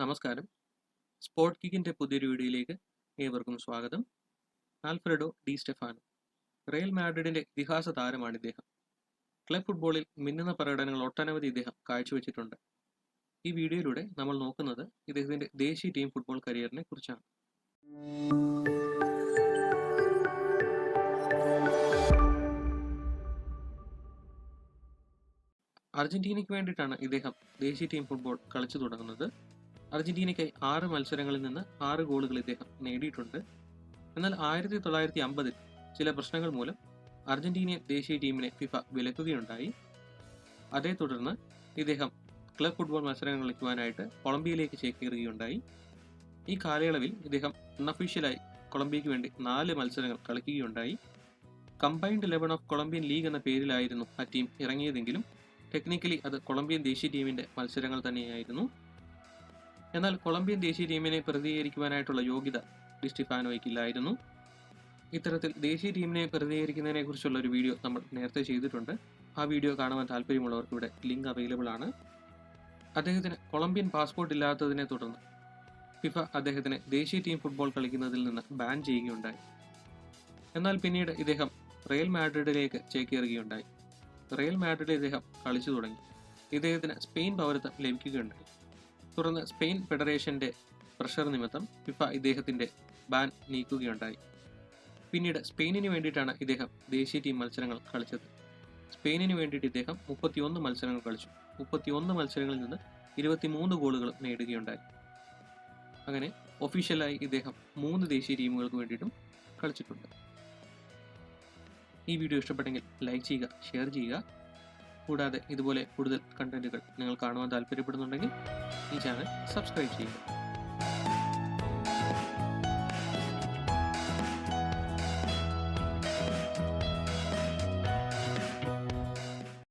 നമസ്കാരം. സ്പോർട് കിക്കിന്റെ പുതിയൊരു വീഡിയോയിലേക്ക് ഏവർക്കും സ്വാഗതം. ആൽഫ്രെഡോ ഡി സ്റ്റെഫാനോ റയൽ മാഡ്രിഡിന്റെ ഇതിഹാസ താരമാണ് ഇദ്ദേഹം. ക്ലബ് ഫുട്ബോളിൽ മിന്നുന്ന പ്രകടനങ്ങൾ ഒട്ടനവധി ഇദ്ദേഹം കാഴ്ചവെച്ചിട്ടുണ്ട്. ഈ വീഡിയോയിലൂടെ നമ്മൾ നോക്കുന്നത് ഇദ്ദേഹത്തിന്റെ ദേശീയ ടീം ഫുട്ബോൾ കരിയറിനെ കുറിച്ചാണ്. അർജന്റീനയ്ക്ക് വേണ്ടിയിട്ടാണ് ഇദ്ദേഹം ദേശീയ ടീം ഫുട്ബോൾ കളിച്ചു തുടങ്ങുന്നത്. അർജന്റീനയ്ക്കായി 6 മത്സരങ്ങളിൽ നിന്ന് 6 ഗോളുകൾ ഇദ്ദേഹം നേടിയിട്ടുണ്ട്. എന്നാൽ 1950 ചില പ്രശ്നങ്ങൾ മൂലം അർജന്റീനിയൻ ദേശീയ ടീമിനെ ഫിഫ വിലക്കുകയുണ്ടായി. അതേ തുടർന്ന് ഇദ്ദേഹം ക്ലബ് ഫുട്ബോൾ മത്സരങ്ങൾ കളിക്കുവാനായിട്ട് കൊളംബിയയിലേക്ക് ചേക്കേറുകയുണ്ടായി. ഈ കാലയളവിൽ ഇദ്ദേഹം അൺഒഫീഷ്യലായി കൊളംബിയയ്ക്ക് വേണ്ടി 4 മത്സരങ്ങൾ കളിക്കുകയുണ്ടായി. കമ്പൈൻഡ് 11 ഓഫ് കൊളംബിയൻ ലീഗ് എന്ന പേരിലായിരുന്നു ആ ടീം ഇറങ്ങിയതെങ്കിലും ടെക്നിക്കലി അത് കൊളംബിയൻ ദേശീയ ടീമിന്റെ മത്സരങ്ങൾ തന്നെയായിരുന്നു. എന്നാൽ കൊളംബിയൻ ദേശീയ ടീമിനെ പ്രതിനിധീകരിക്കുവാനായിട്ടുള്ള യോഗ്യത ഡി സ്റ്റെഫാനോയ്ക്കില്ലായിരുന്നു. ഇത്തരത്തിൽ ദേശീയ ടീമിനെ പ്രതിനിധീകരിക്കുന്നതിനെ കുറിച്ചുള്ള ഒരു വീഡിയോ നമ്മൾ നേരത്തെ ചെയ്തിട്ടുണ്ട്. ആ വീഡിയോ കാണുവാൻ താല്പര്യമുള്ളവർക്ക് ഇവിടെ ലിങ്ക് അവൈലബിൾ ആണ്. അദ്ദേഹത്തിന് കൊളംബിയൻ പാസ്പോർട്ട് ഇല്ലാത്തതിനെ തുടർന്ന് ഫിഫ അദ്ദേഹത്തിന് ദേശീയ ടീം ഫുട്ബോൾ കളിക്കുന്നതിൽ നിന്ന് ബാൻ ചെയ്യുകയുണ്ടായി. എന്നാൽ പിന്നീട് ഇദ്ദേഹം റയൽ മാഡ്രിഡിലേക്ക് ചേക്കേറുകയുണ്ടായി. റയൽ മാഡ്രിഡിൽ ഇദ്ദേഹം കളിച്ചു തുടങ്ങി. ഇദ്ദേഹത്തിന് സ്പെയിൻ പൗരത്വം ലഭിക്കുകയുണ്ടായി. തുടർന്ന് സ്പെയിൻ ഫെഡറേഷന്റെ പ്രഷർ നിമിത്തം ഫിഫ ഇദ്ദേഹത്തിന്റെ ബാൻ നീക്കുകയുണ്ടായി. പിന്നീട് സ്പെയിനിന് വേണ്ടിയിട്ടാണ് ഇദ്ദേഹം ദേശീയ ടീം മത്സരങ്ങൾ കളിച്ചത്. സ്പെയിനിന് വേണ്ടിയിട്ട് ഇദ്ദേഹം 31 മത്സരങ്ങൾ കളിച്ചു. 31 മത്സരങ്ങളിൽ നിന്ന് 23 ഗോളുകൾ നേടുകയുണ്ടായി. അങ്ങനെ ഒഫീഷ്യലായി ഇദ്ദേഹം 3 ദേശീയ ടീമുകൾക്ക് വേണ്ടിയിട്ടും കളിച്ചിട്ടുണ്ട്. ഈ വീഡിയോ ഇഷ്ടപ്പെട്ടെങ്കിൽ ലൈക്ക് ചെയ്യുക, ഷെയർ ചെയ്യുക. കൂടാതെ ഇതുപോലെ കൂടുതൽ കണ്ടന്റുകൾ നിങ്ങൾ കാണുവാൻ താല്പര്യപ്പെടുന്നുണ്ടെങ്കിൽ ഈ ചാനൽ സബ്സ്ക്രൈബ് ചെയ്യുക.